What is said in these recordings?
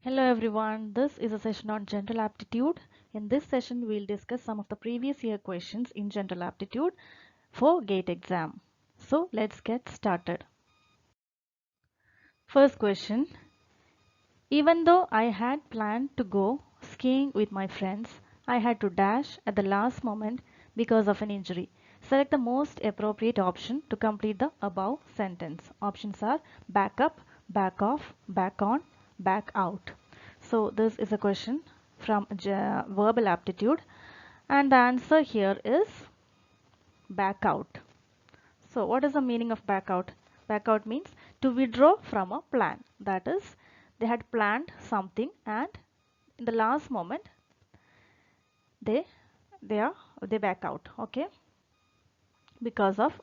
Hello everyone, this is a session on General Aptitude. In this session, we'll discuss some of the previous year questions in General Aptitude for GATE exam. So let's get started. First question. Even though I had planned to go skiing with my friends, I had to dash at the last moment because of an injury. Select the most appropriate option to complete the above sentence. Options are back up, back off, back on, back out. So this is a question from verbal aptitude and the answer here is back out. So what is the meaning of back out? Back out means to withdraw from a plan. That is, they had planned something and in the last moment they back out, okay, because of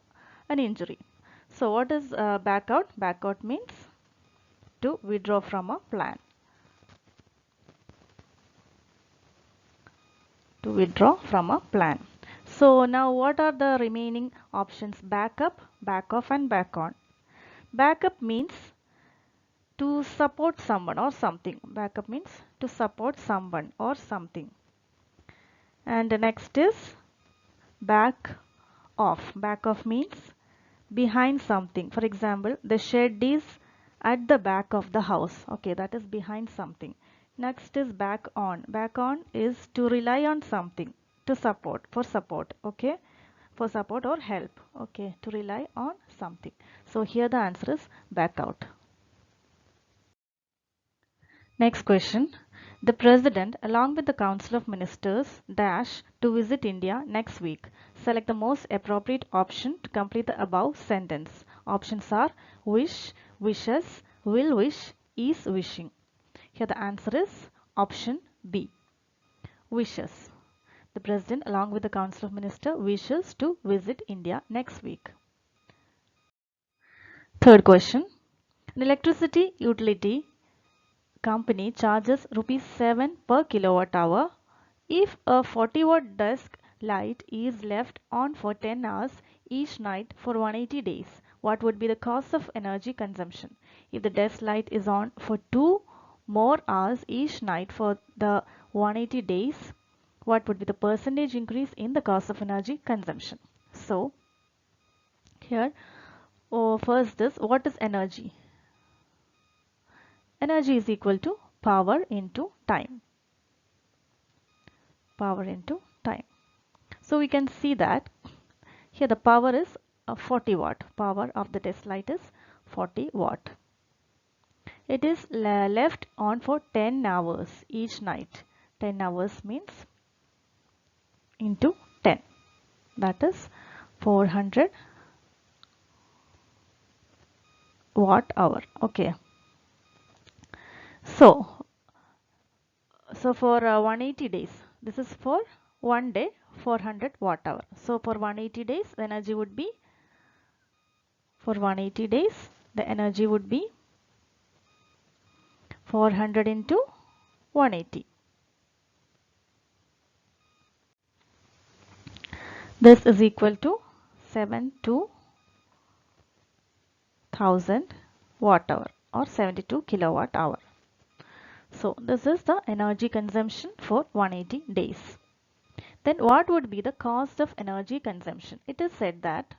an injury. So what is back out? Back out means to withdraw from a plan. To withdraw from a plan. So now what are the remaining options? Back up, back off and back on. Back up means to support someone or something. Back up means to support someone or something. And the next is back off. Back off means behind something. For example, the shed is at the back of the house. Okay, that is behind something. Next is back on. Back on is to rely on something, to support, for support. Okay, for support or help. Okay, to rely on something. So here the answer is back out. Next question. The President, along with the Council of Ministers, dash to visit India next week. Select the most appropriate option to complete the above sentence. Options are wish, wishes, will wish, is wishing. Here the answer is option B. Wishes. The President, along with the Council of Ministers, wishes to visit India next week. Third question. An electricity utility company charges rupees 7 per kilowatt hour if a 40-watt desk light is left on for 10 hours each night for 180 days. What would be the cost of energy consumption? If the desk light is on for 2 more hours each night for the 180 days, what would be the percentage increase in the cost of energy consumption? So here, first is what is energy? Energy is equal to power into time. Power into time. So we can see that here the power is 40 watt. Power of the test light is 40 watt. It is left on for 10 hours each night. 10 hours means into 10. That is 400 watt hour. Okay. So for 180 days, this is for one day 400 watt hour. So for 180 days, the energy would be, for 180 days, the energy would be 400 into 180. This is equal to 72,000 watt hour or 72 kilowatt hour. So this is the energy consumption for 180 days. Then what would be the cost of energy consumption? It is said that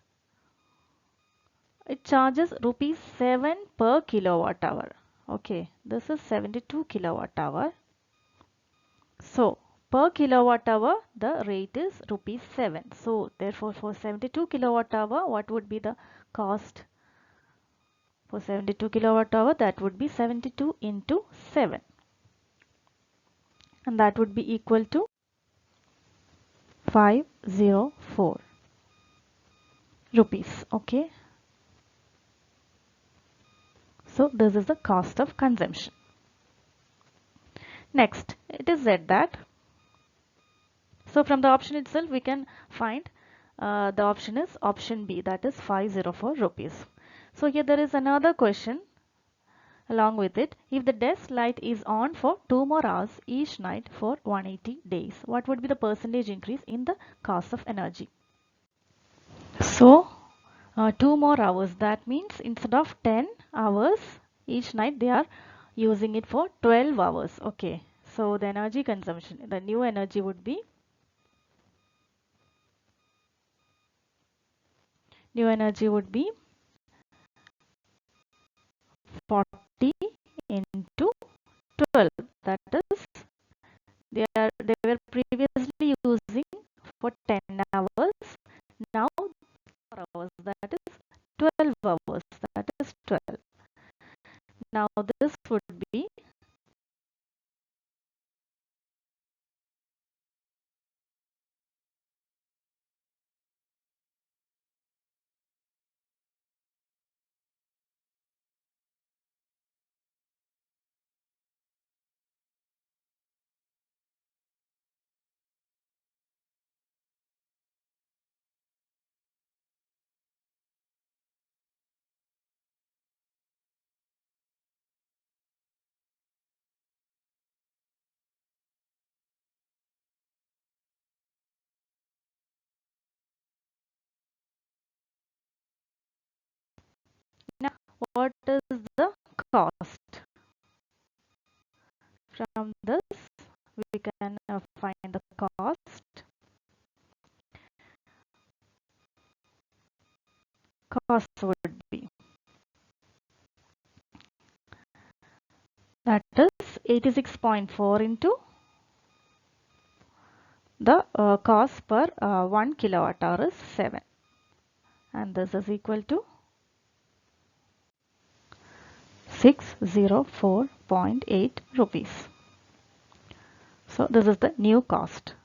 it charges rupees 7 per kilowatt hour. Okay, this is 72 kilowatt hour. So per kilowatt hour the rate is rupees 7. So therefore for 72 kilowatt hour what would be the cost? For 72 kilowatt hour that would be 72 into 7. And that would be equal to 504 rupees. Okay. So this is the cost of consumption. Next, it is said that, so from the option itself we can find the option is option B, that is 504 rupees. So here there is another question along with it. If the desk light is on for 2 more hours each night for 180 days, what would be the percentage increase in the cost of energy? So 2 more hours, that means instead of 10 hours each night they are using it for 12 hours. Okay, so the energy consumption, the new energy would be 40 into 12. That is, they were previously using for 10 hours. Now 4 hours. That is 12 hours. That is 12. Now this would be now what is the cost? From this we can find the cost. Cost would be, that is 86.4 into the cost per 1 kilowatt hour is 7, and this is equal to 604.8 rupees. So this is the new cost.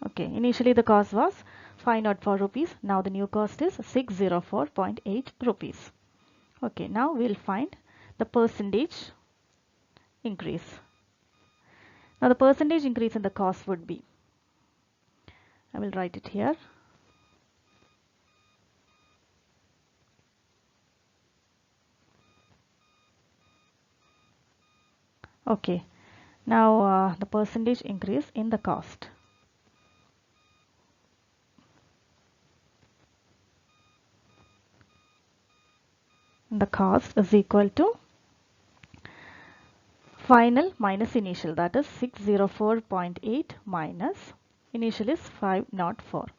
Okay, initially the cost was 504 rupees. Now the new cost is 604.8 rupees. Okay, now we'll find the percentage increase. Now the percentage increase in the cost would be, I will write it here. Okay, now the percentage increase in the cost. The cost is equal to final minus initial, that is 604.8 minus initial is 504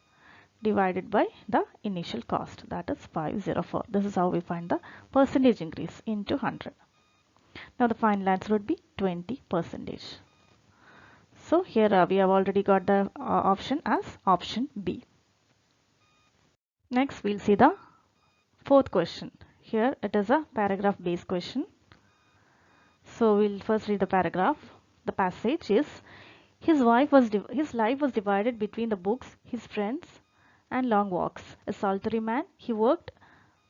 divided by the initial cost, that is 504. This is how we find the percentage increase into 100. Now the final answer would be 20%. So here we have already got the option as option B. Next we'll see the fourth question. Here it is a paragraph based question. So we'll first read the paragraph. The passage is, his life was divided between the books, his friends, and long walks. A solitary man, he worked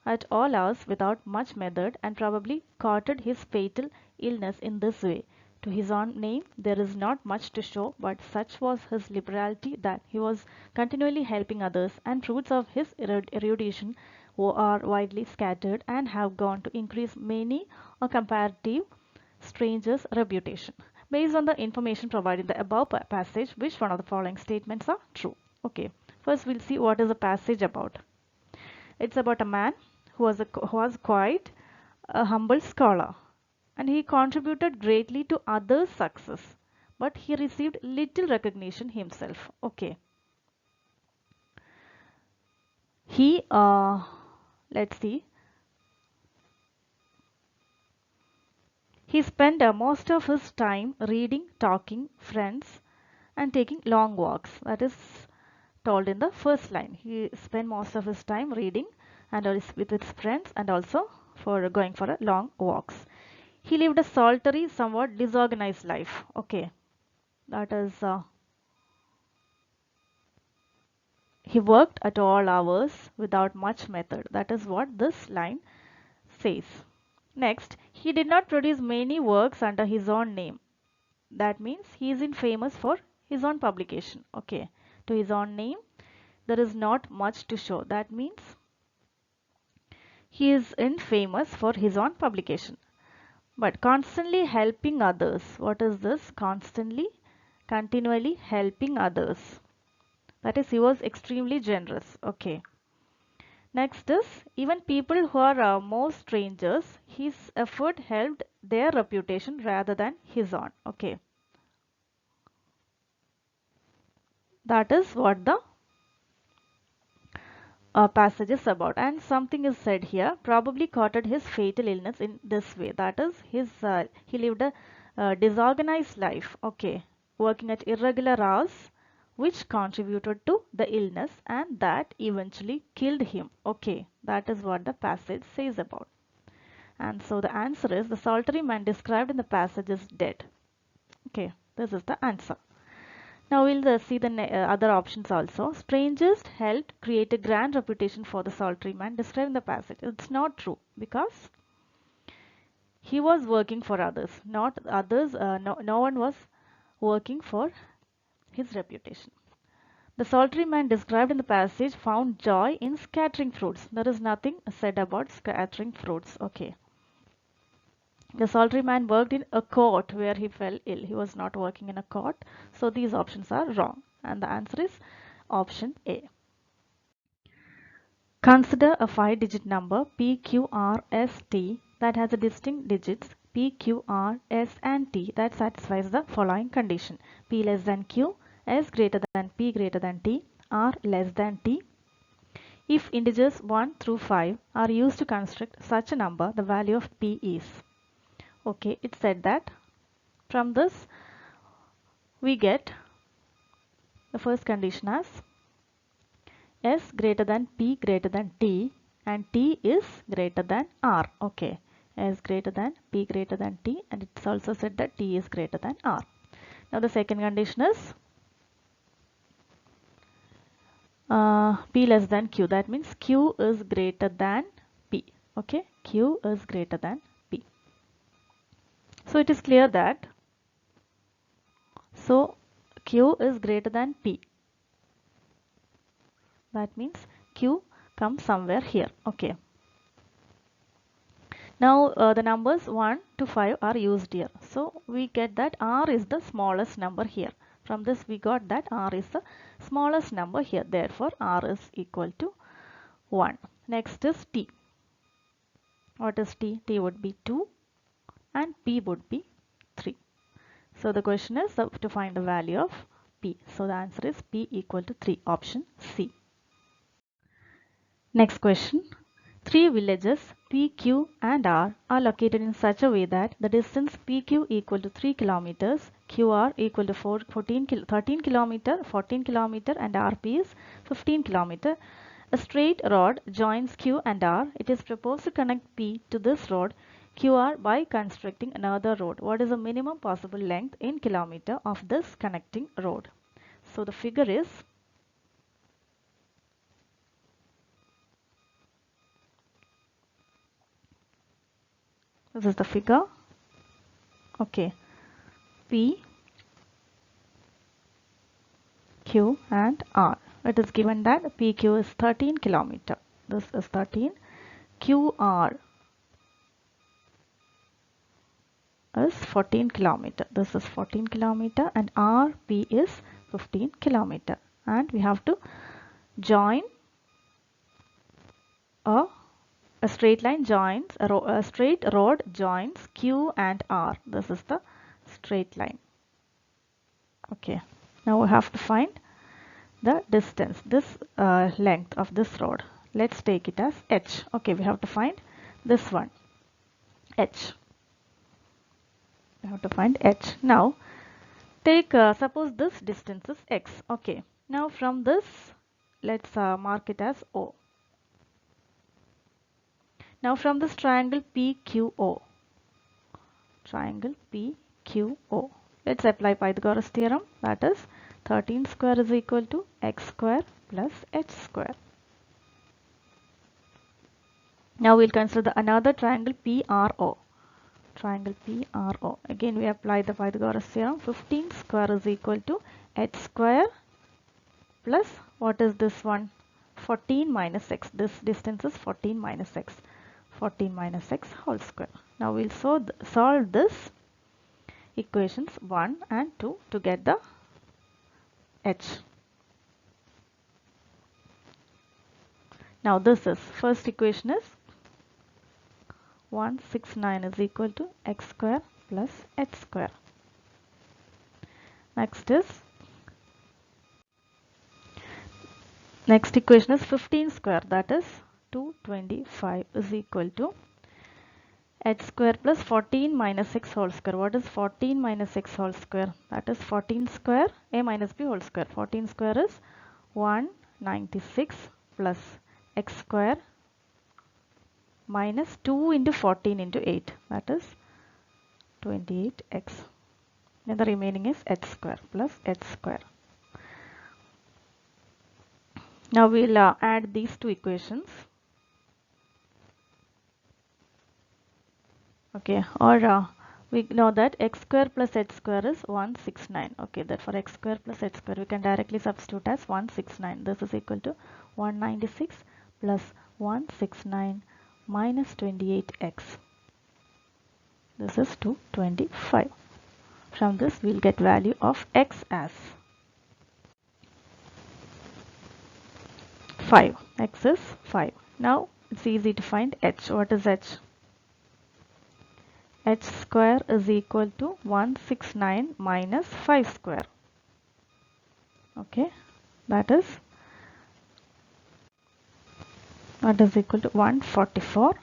at all hours without much method and probably courted his fatal illness in this way. To his own name there is not much to show, but such was his liberality that he was continually helping others, and fruits of his erudition are widely scattered and have gone to increase many a comparative stranger's reputation. Based on the information provided in the above passage, which one of the following statements are true? Okay, first we'll see what is the passage about. It's about a man who was quite a humble scholar, and he contributed greatly to others' success, but he received little recognition himself. Okay, he let's see, he spent most of his time reading, talking, friends, and taking long walks. That is told in the first line. He spent most of his time reading and with his friends, and also for going for a long walks. He lived a solitary, somewhat disorganized life. Okay, that is, he worked at all hours without much method. That is what this line says. Next, he did not produce many works under his own name. That means he isn't famous for his own publication. Okay, to his own name there is not much to show. That means he isn't famous for his own publication, but constantly helping others. What is this? Constantly, continually helping others. That is, he was extremely generous. Okay. Next is, even people who are most strangers, his effort helped their reputation rather than his own. Okay. That is what the passage is about. And something is said here, probably caught his fatal illness in this way. That is, he lived a disorganized life, okay, working at irregular hours, which contributed to the illness and that eventually killed him. Okay, that is what the passage says about. And so the answer is the solitary man described in the passage is dead. Okay, this is the answer. Now we'll see the other options also. Strangers helped create a grand reputation for the solitary man described in the passage. It's not true because he was working for others, not others. No one was working for his reputation. The solitary man described in the passage found joy in scattering fruits. There is nothing said about scattering fruits. Okay. The solitary man worked in a court where he fell ill. He was not working in a court. So these options are wrong. And the answer is option A. Consider a 5-digit number PQRST that has a distinct digits PQR, S and T that satisfies the following condition. P less than Q, S greater than P greater than T, R less than T. If integers 1 through 5 are used to construct such a number, the value of P is. Okay, it said that from this we get the first condition as S greater than P greater than T and T is greater than R. Okay, S greater than P greater than T, and it's also said that T is greater than R. Now the second condition is P less than Q. That means Q is greater than P. Okay, Q is greater than P. So it is clear that Q is greater than P. That means Q comes somewhere here. Okay. Now the numbers 1 to 5 are used here. So we get that R is the smallest number here. From this we got that R is the smallest number here. Therefore R is equal to 1. Next is T. What is T? T would be 2 and P would be 3. So the question is to find the value of P. So the answer is P equal to 3. Option C. Next question. 3 villages P, Q and R are located in such a way that the distance PQ equal to 3 kilometers, QR equal to 13 kilometer, 14 kilometer and RP is 15 kilometer. A straight rod joins Q and R. It is proposed to connect P to this rod QR by constructing another road. What is the minimum possible length in kilometer of this connecting road? So the figure is this is the figure. Okay, P, Q and R. It is given that PQ is 13 kilometer. This is 13. QR is 14 kilometer. This is 14 kilometer and RP is 15 kilometer. And we have to join a straight line joins, a straight rod joins Q and R. This is the straight line. Okay, now we have to find the distance, this length of this rod. Let's take it as H. Okay, we have to find this one, H. We have to find H. Now, take suppose this distance is X. Okay, now from this, let's mark it as O. Now from this triangle PQO, let's apply Pythagoras theorem. That is 13 square is equal to X square plus H square. Now we'll consider another triangle PRO. Again we apply the Pythagoras theorem. 15 square is equal to H square plus what is this one? 14 minus X. This distance is 14 minus X. 14 minus X whole square. Now we'll solve this equations 1 and 2 to get the H. Now this is first equation is 169 is equal to x square plus h square. Next equation is 15 square, that is 225 is equal to h square plus 14 minus x whole square. What is 14 minus x whole square? That is 14 square a minus b whole square. 14 square is 196 plus x square minus 2 into 14 into 8, that is 28x. And the remaining is h square plus h square. Now we'll add these two equations. Okay, or we know that x square plus h square is 169. Okay, that for x square plus h square we can directly substitute as 169. This is equal to 196 plus 169 minus 28x. This is 225. From this we'll get value of x as 5. X is 5. Now it's easy to find h. What is h? H square is equal to 169 minus 5 square. Okay, that is equal to 144,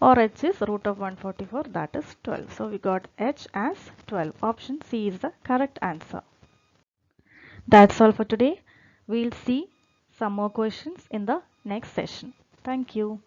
or h is root of 144, that is 12. So we got h as 12. Option C is the correct answer. That's all for today. We'll see some more questions in the next session. Thank you.